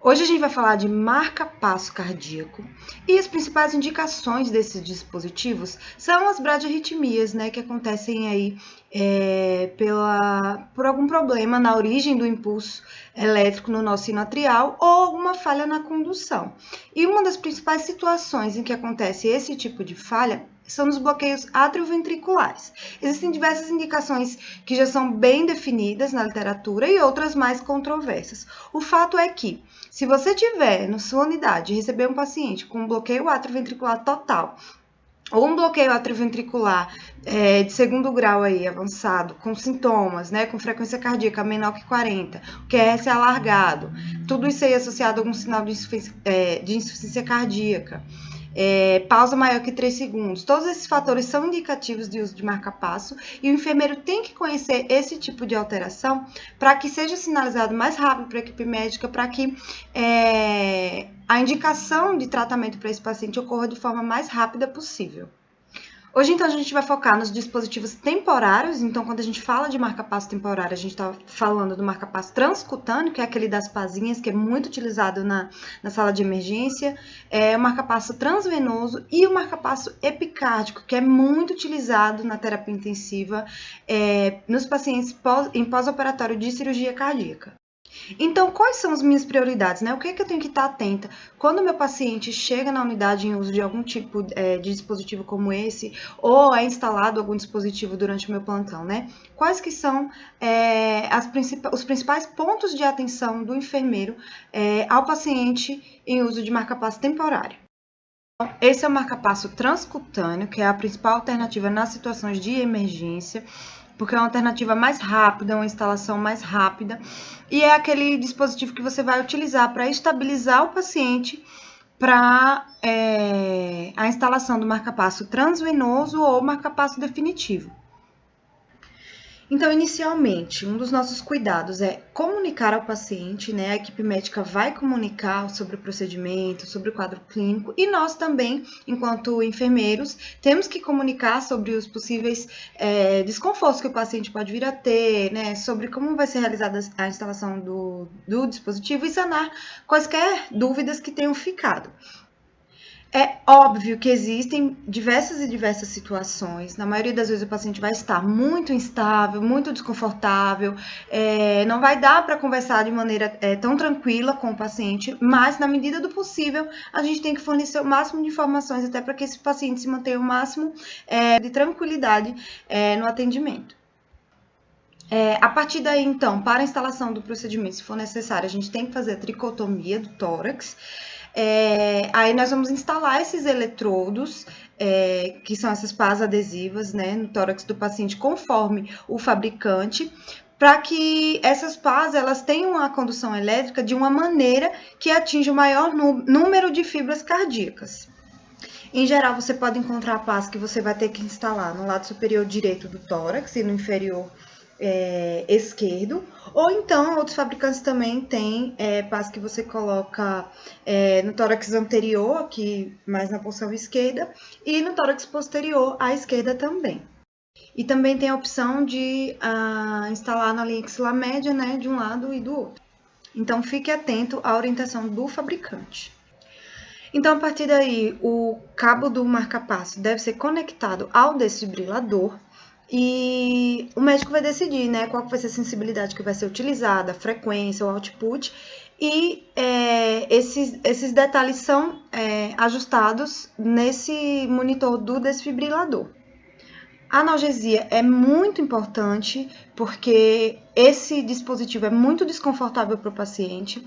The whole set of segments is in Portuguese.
Hoje a gente vai falar de marca-passo cardíaco e as principais indicações desses dispositivos são as bradiarritmias, né, que acontecem aí por algum problema na origem do impulso elétrico no nosso sino atrial ou alguma falha na condução. E uma das principais situações em que acontece esse tipo de falha são nos bloqueios atrioventriculares. Existem diversas indicações que já são bem definidas na literatura e outras mais controversas. O fato é que, se você tiver na sua unidade receber um paciente com um bloqueio atrioventricular total ou um bloqueio atrioventricular de segundo grau aí, avançado, com sintomas, né, com frequência cardíaca menor que 40, o QRS alargado, tudo isso aí associado a algum sinal de insuficiência cardíaca, pausa maior que 3 segundos. Todos esses fatores são indicativos de uso de marca-passo e o enfermeiro tem que conhecer esse tipo de alteração para que seja sinalizado mais rápido para a equipe médica, para que a indicação de tratamento para esse paciente ocorra de forma mais rápida possível. Hoje, então, a gente vai focar nos dispositivos temporários. Então, quando a gente fala de marca-passo temporário, a gente está falando do marca-passo transcutâneo, que é aquele das pazinhas, que é muito utilizado na sala de emergência, o marca-passo transvenoso e o marca-passo epicárdico, que é muito utilizado na terapia intensiva nos pacientes em pós-operatório de cirurgia cardíaca. Então, quais são as minhas prioridades, né? O que é que eu tenho que estar atenta quando o meu paciente chega na unidade em uso de algum tipo de dispositivo como esse, ou é instalado algum dispositivo durante o meu plantão, né? Quais que são os principais pontos de atenção do enfermeiro ao paciente em uso de marca-passo temporário? Então, esse é o marca-passo transcutâneo, que é a principal alternativa nas situações de emergência, porque é uma alternativa mais rápida, uma instalação mais rápida, e é aquele dispositivo que você vai utilizar para estabilizar o paciente para a instalação do marca-passo transvenoso ou marca-passo definitivo. Então, inicialmente, um dos nossos cuidados é comunicar ao paciente, né? A equipe médica vai comunicar sobre o procedimento, sobre o quadro clínico, e nós também, enquanto enfermeiros, temos que comunicar sobre os possíveis desconfortos que o paciente pode vir a ter, né? Sobre como vai ser realizada a instalação do dispositivo e sanar quaisquer dúvidas que tenham ficado. É óbvio que existem diversas situações. Na maioria das vezes o paciente vai estar muito instável, muito desconfortável, não vai dar para conversar de maneira tão tranquila com o paciente, mas na medida do possível a gente tem que fornecer o máximo de informações até para que esse paciente se mantenha o máximo de tranquilidade no atendimento. A partir daí, então, para a instalação do procedimento, se for necessário, a gente tem que fazer a tricotomia do tórax. Aí nós vamos instalar esses eletrodos, que são essas pás adesivas, né, no tórax do paciente, conforme o fabricante, para que essas pás elas tenham a condução elétrica de uma maneira que atinja o maior número de fibras cardíacas. Em geral, você pode encontrar pás que você vai ter que instalar no lado superior direito do tórax e no inferior esquerdo, ou então outros fabricantes também têm pás que você coloca no tórax anterior, aqui mais na porção esquerda, e no tórax posterior à esquerda também. E também tem a opção de instalar na linha axilar média, né, de um lado e do outro. Então fique atento à orientação do fabricante. Então, a partir daí, o cabo do marca-passo deve ser conectado ao desfibrilador e o médico vai decidir, né, qual vai ser a sensibilidade que vai ser utilizada, a frequência, o output, e esses detalhes são ajustados nesse monitor do desfibrilador. A analgesia é muito importante porque esse dispositivo é muito desconfortável para o paciente.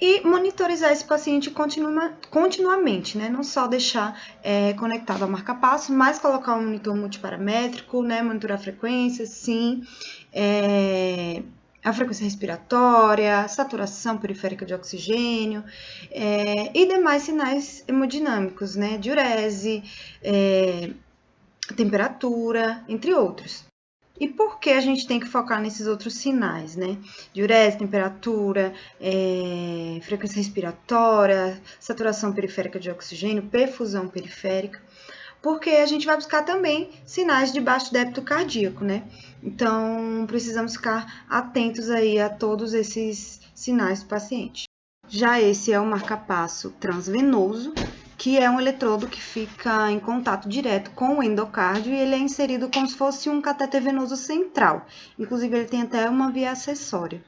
E monitorizar esse paciente continuamente, né? Não só deixar conectado ao marca-passo, mas colocar um monitor multiparamétrico, né? Monitorar a frequência, sim, a frequência respiratória, saturação periférica de oxigênio e demais sinais hemodinâmicos, né? Diurese, temperatura, entre outros. E por que a gente tem que focar nesses outros sinais, né? Diurese, temperatura, frequência respiratória, saturação periférica de oxigênio, perfusão periférica. Porque a gente vai buscar também sinais de baixo débito cardíaco, né? Então, precisamos ficar atentos aí a todos esses sinais do paciente. Já esse é o marca-passo transvenoso, que é um eletrodo que fica em contato direto com o endocárdio e ele é inserido como se fosse um cateter venoso central. Inclusive, ele tem até uma via acessória.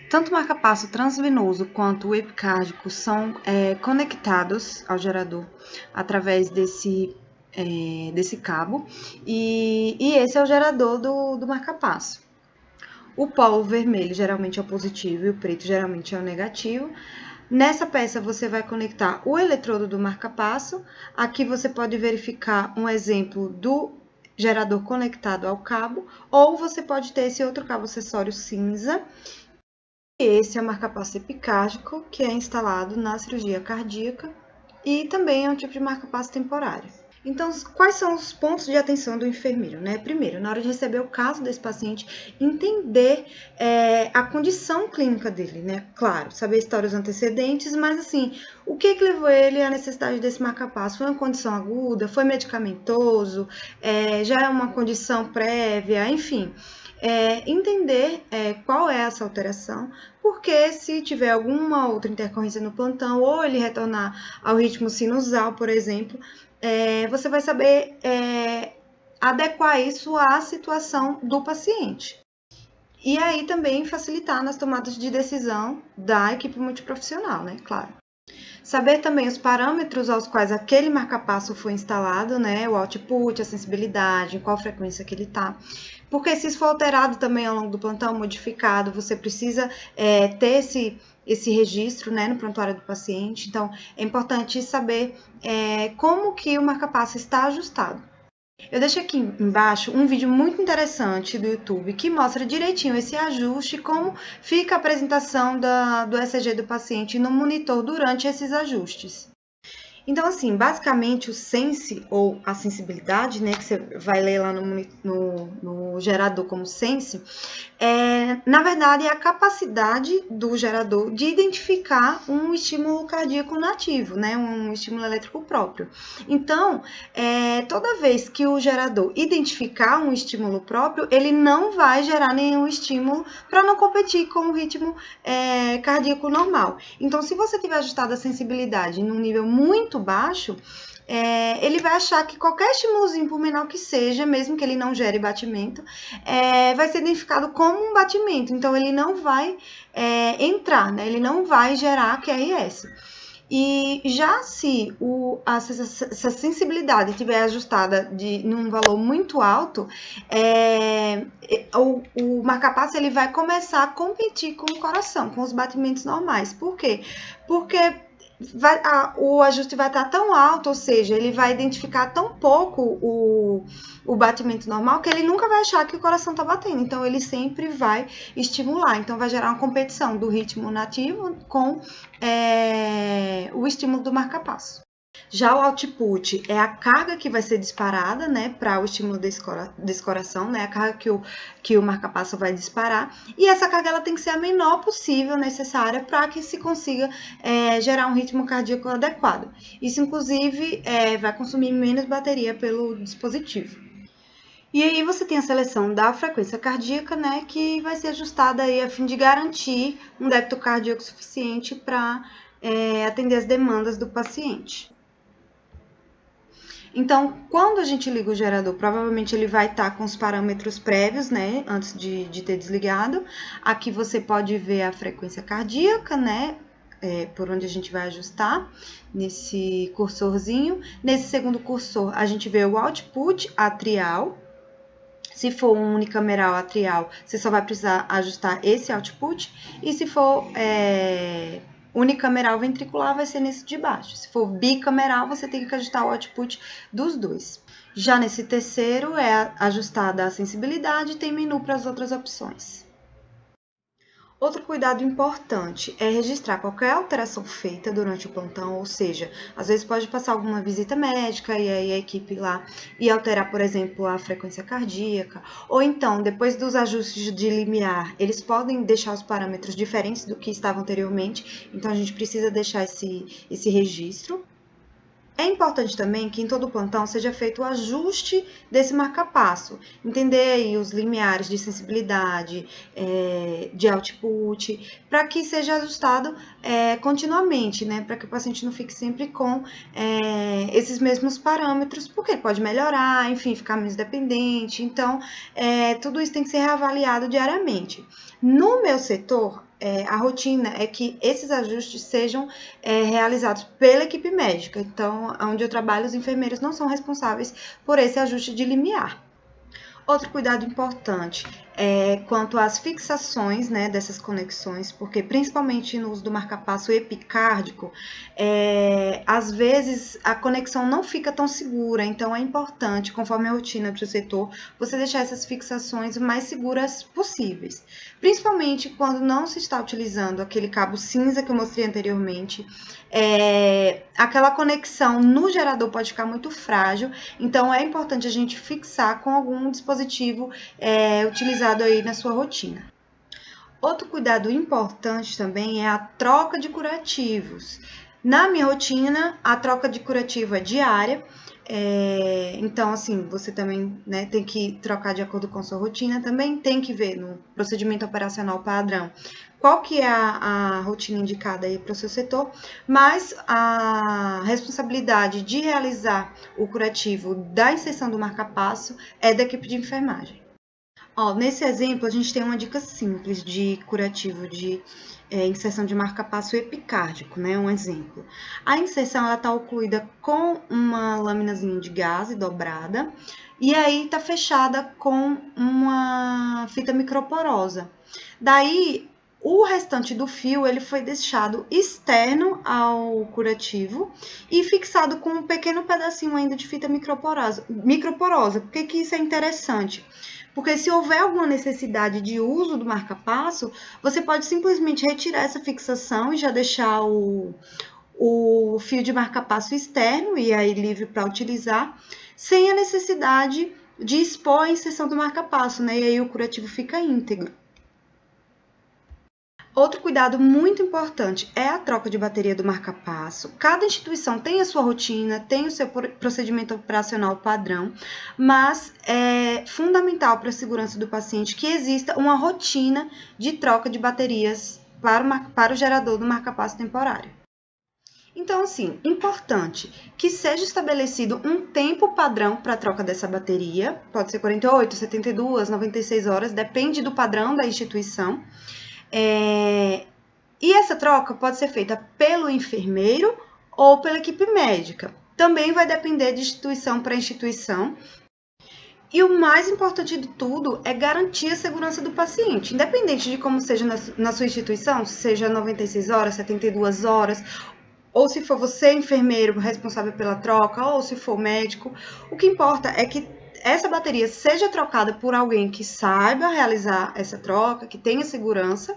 Tanto o marca-passo transvenoso quanto o epicárdico são conectados ao gerador através desse cabo, e esse é o gerador do marca-passo. O polo vermelho geralmente é o positivo e o preto geralmente é o negativo. Nessa peça você vai conectar o eletrodo do marca-passo. Aqui você pode verificar um exemplo do gerador conectado ao cabo, ou você pode ter esse outro cabo acessório cinza. Esse é o marca-passo epicárdico, que é instalado na cirurgia cardíaca e também é um tipo de marca-passo temporário. Então, quais são os pontos de atenção do enfermeiro, né? Primeiro, na hora de receber o caso desse paciente, entender a condição clínica dele, né? Claro, saber histórias antecedentes, mas assim, o que levou ele à necessidade desse marca-passo? Foi uma condição aguda? Foi medicamentoso? Já é uma condição prévia? Enfim, entender qual é essa alteração, porque se tiver alguma outra intercorrência no plantão, ou ele retornar ao ritmo sinusal, por exemplo, você vai saber adequar isso à situação do paciente. E aí também facilitar nas tomadas de decisão da equipe multiprofissional, né? Claro. Saber também os parâmetros aos quais aquele marca-passo foi instalado, né? O output, a sensibilidade, qual frequência que ele está. Porque se isso for alterado também ao longo do plantão, modificado, você precisa ter esse registro, né, no prontuário do paciente. Então, é importante saber como que o marca-passo está ajustado. Eu deixo aqui embaixo um vídeo muito interessante do YouTube que mostra direitinho esse ajuste, como fica a apresentação do ECG do paciente no monitor durante esses ajustes. Então, assim, basicamente o sense, ou a sensibilidade, né, que você vai ler lá no gerador como sense, na verdade, é a capacidade do gerador de identificar um estímulo cardíaco nativo, né, um estímulo elétrico próprio. Então, toda vez que o gerador identificar um estímulo próprio, ele não vai gerar nenhum estímulo para não competir com o ritmo cardíaco normal. Então, se você tiver ajustado a sensibilidade num nível muito baixo, ele vai achar que qualquer estímulozinho, por menor que seja, mesmo que ele não gere batimento, vai ser identificado como um batimento. Então, ele não vai entrar, né? Ele não vai gerar QRS. E já se essa sensibilidade estiver ajustada num valor muito alto, o marca-passo ele vai começar a competir com o coração, com os batimentos normais. Por quê? Porque o ajuste vai estar tão alto, ou seja, ele vai identificar tão pouco o batimento normal que ele nunca vai achar que o coração está batendo. Então, ele sempre vai estimular. Então, vai gerar uma competição do ritmo nativo com o estímulo do marca-passo. Já o output é a carga que vai ser disparada, né, para o estímulo desse coração, né, a carga que o marca-passo vai disparar, e essa carga ela tem que ser a menor possível necessária para que se consiga gerar um ritmo cardíaco adequado. Isso, inclusive, vai consumir menos bateria pelo dispositivo. E aí você tem a seleção da frequência cardíaca, né, que vai ser ajustada aí a fim de garantir um débito cardíaco suficiente para atender as demandas do paciente. Então, quando a gente liga o gerador, provavelmente ele vai estar com os parâmetros prévios, né, antes de ter desligado. Aqui você pode ver a frequência cardíaca, né, por onde a gente vai ajustar, nesse cursorzinho. Nesse segundo cursor, a gente vê o output atrial. Se for um unicameral atrial, você só vai precisar ajustar esse output. E se for unicameral ventricular, vai ser nesse de baixo. Se for bicameral, você tem que ajustar o output dos dois. Já nesse terceiro, é ajustada a sensibilidade e tem menu para as outras opções. Outro cuidado importante é registrar qualquer alteração feita durante o plantão, ou seja, às vezes pode passar alguma visita médica e aí a equipe lá e alterar, por exemplo, a frequência cardíaca, ou então, depois dos ajustes de limiar, eles podem deixar os parâmetros diferentes do que estavam anteriormente, então a gente precisa deixar esse registro. É importante também que em todo plantão seja feito o ajuste desse marca-passo, entender aí os limiares de sensibilidade, de output, para que seja ajustado continuamente, né? Para que o paciente não fique sempre com esses mesmos parâmetros, porque ele pode melhorar, enfim, ficar menos dependente. Então, tudo isso tem que ser reavaliado diariamente. No meu setor, a rotina é que esses ajustes sejam realizados pela equipe médica. Então, onde eu trabalho, os enfermeiros não são responsáveis por esse ajuste de limiar. Outro cuidado importante é quanto às fixações, né, dessas conexões, porque principalmente no uso do marca-passo epicárdico, às vezes a conexão não fica tão segura, então é importante, conforme a rotina do seu setor, você deixar essas fixações o mais seguras possíveis. Principalmente quando não se está utilizando aquele cabo cinza que eu mostrei anteriormente, aquela conexão no gerador pode ficar muito frágil, então é importante a gente fixar com algum dispositivo utilizado aí na sua rotina. Outro cuidado importante também é a troca de curativos. Na minha rotina, a troca de curativo é diária, então, assim, você também, né, tem que trocar de acordo com a sua rotina, também tem que ver no procedimento operacional padrão qual que é a rotina indicada aí para o seu setor, mas a responsabilidade de realizar o curativo da inserção do marca-passo é da equipe de enfermagem. Nesse exemplo, a gente tem uma dica simples de curativo de inserção de marca-passo epicárdico, né? Um exemplo. A inserção está ocluída com uma laminazinha de gaze dobrada e aí está fechada com uma fita microporosa. Daí, o restante do fio ele foi deixado externo ao curativo e fixado com um pequeno pedacinho ainda de fita microporosa. Por que isso é interessante? Porque se houver alguma necessidade de uso do marca-passo, você pode simplesmente retirar essa fixação e já deixar o fio de marca-passo externo e aí livre para utilizar, sem a necessidade de expor a inserção do marca-passo, né? E aí o curativo fica íntegro. Outro cuidado muito importante é a troca de bateria do marca-passo. Cada instituição tem a sua rotina, tem o seu procedimento operacional padrão, mas é fundamental para a segurança do paciente que exista uma rotina de troca de baterias para o gerador do marca-passo temporário. Então, assim, importante que seja estabelecido um tempo padrão para a troca dessa bateria, pode ser 48, 72, 96 horas, depende do padrão da instituição. E essa troca pode ser feita pelo enfermeiro ou pela equipe médica. Também vai depender de instituição para instituição. E o mais importante de tudo é garantir a segurança do paciente, independente de como seja na sua instituição, seja 96 horas, 72 horas, ou se for você, enfermeiro, responsável pela troca, ou se for médico. O que importa é que essa bateria seja trocada por alguém que saiba realizar essa troca, que tenha segurança,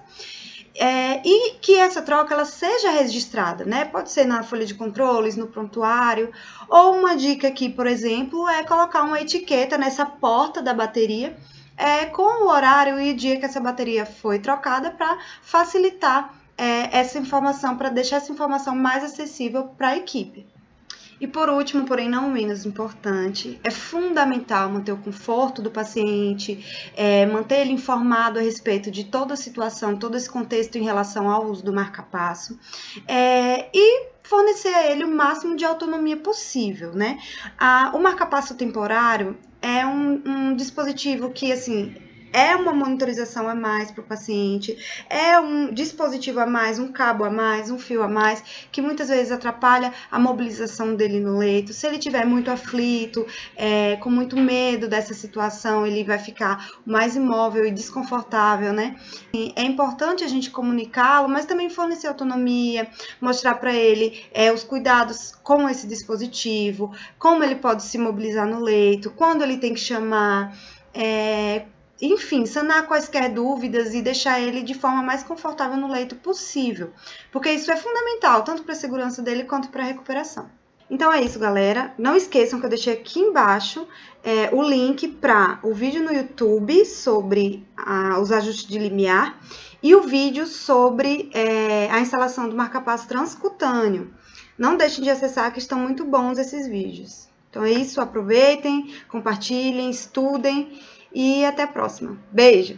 e que essa troca ela seja registrada, né? Pode ser na folha de controles, no prontuário, ou uma dica aqui, por exemplo, é colocar uma etiqueta nessa porta da bateria com o horário e o dia que essa bateria foi trocada para facilitar essa informação, para deixar essa informação mais acessível para a equipe. E por último, porém não menos importante, é fundamental manter o conforto do paciente, manter ele informado a respeito de toda a situação, todo esse contexto em relação ao uso do marca-passo, e fornecer a ele o máximo de autonomia possível, né? O marca-passo temporário é um dispositivo que, assim, é uma monitorização a mais para o paciente, é um dispositivo a mais, um cabo a mais, um fio a mais, que muitas vezes atrapalha a mobilização dele no leito. Se ele estiver muito aflito, com muito medo dessa situação, ele vai ficar mais imóvel e desconfortável, né? E é importante a gente comunicá-lo, mas também fornecer autonomia, mostrar para ele os cuidados com esse dispositivo, como ele pode se mobilizar no leito, quando ele tem que chamar, enfim, sanar quaisquer dúvidas e deixar ele de forma mais confortável no leito possível, porque isso é fundamental, tanto para a segurança dele quanto para a recuperação. Então é isso, galera. Não esqueçam que eu deixei aqui embaixo o link para o vídeo no YouTube sobre os ajustes de limiar e o vídeo sobre a instalação do marca-passo transcutâneo. Não deixem de acessar, que estão muito bons esses vídeos. Então é isso, aproveitem, compartilhem, estudem e até a próxima. Beijo!